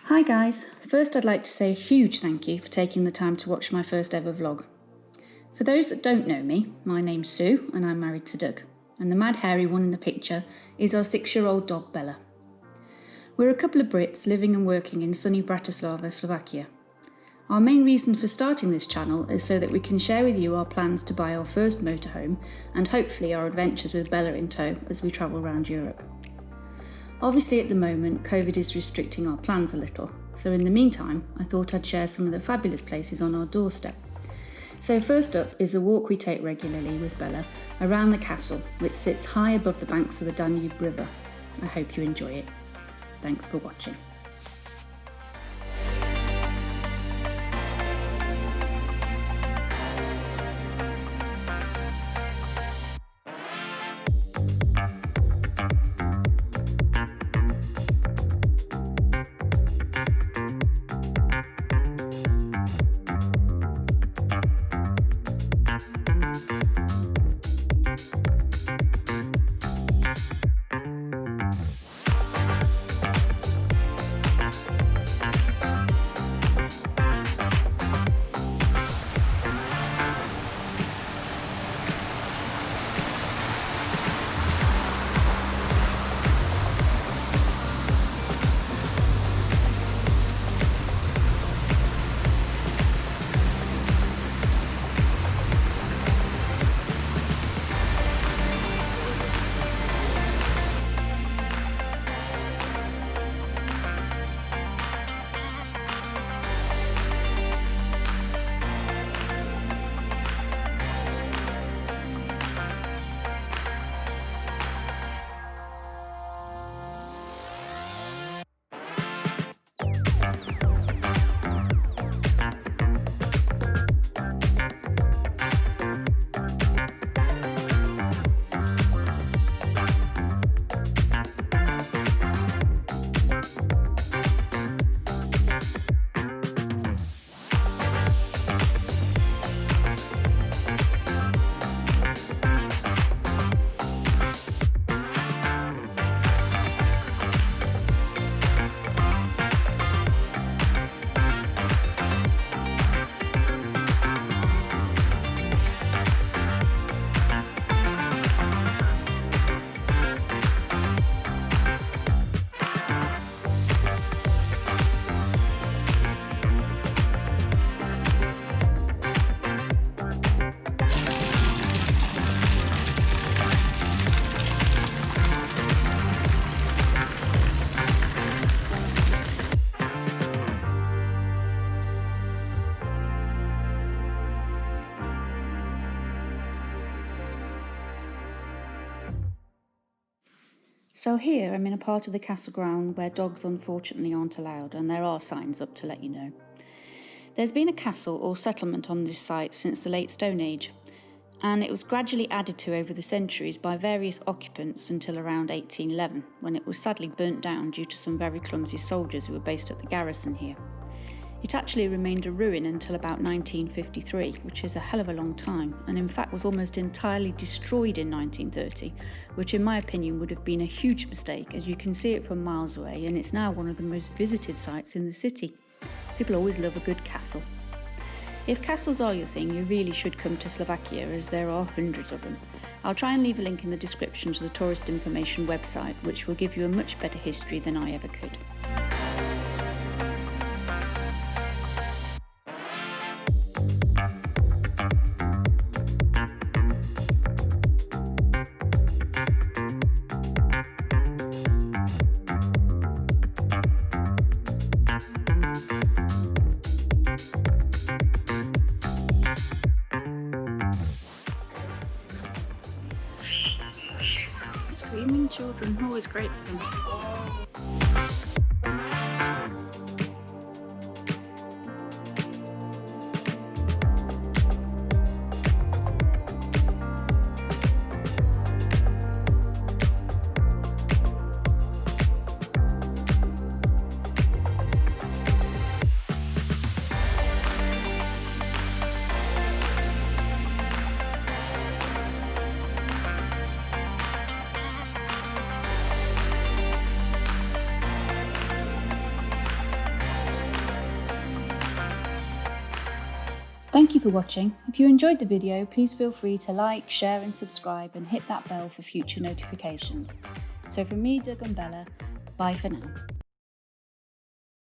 Hi guys, first I'd like to say a huge thank you for taking the time to watch my first ever vlog. For those that don't know me, my name's Sue and I'm married to Doug, and the mad hairy one in the picture is our 6-year-old dog Bella. We're a couple of Brits living and working in sunny Bratislava, Slovakia. Our main reason for starting this channel is so that we can share with you our plans to buy our first motorhome and hopefully our adventures with Bella in tow as we travel around Europe. Obviously at the moment, COVID is restricting our plans a little, so in the meantime, I thought I'd share some of the fabulous places on our doorstep. So first up is a walk we take regularly with Bella around the castle, which sits high above the banks of the Danube river. I hope you enjoy it. Thanks for watching. So here I'm in a part of the castle ground where dogs unfortunately aren't allowed, and there are signs up to let you know. There's been a castle or settlement on this site since the late Stone Age, and it was gradually added to over the centuries by various occupants until around 1811, when it was sadly burnt down due to some very clumsy soldiers who were based at the garrison here. It actually remained a ruin until about 1953, which is a hell of a long time, and in fact was almost entirely destroyed in 1930, which in my opinion would have been a huge mistake, as you can see it from miles away, and it's now one of the most visited sites in the city. People always love a good castle. If castles are your thing, you really should come to Slovakia, as there are hundreds of them. I'll try and leave a link in the description to the tourist information website, which will give you a much better history than I ever could. Screaming children, always great for them. Thank you for watching. If you enjoyed the video, please feel free to like, share and subscribe and hit that bell for future notifications. So from me, Doug and Bella, bye for now.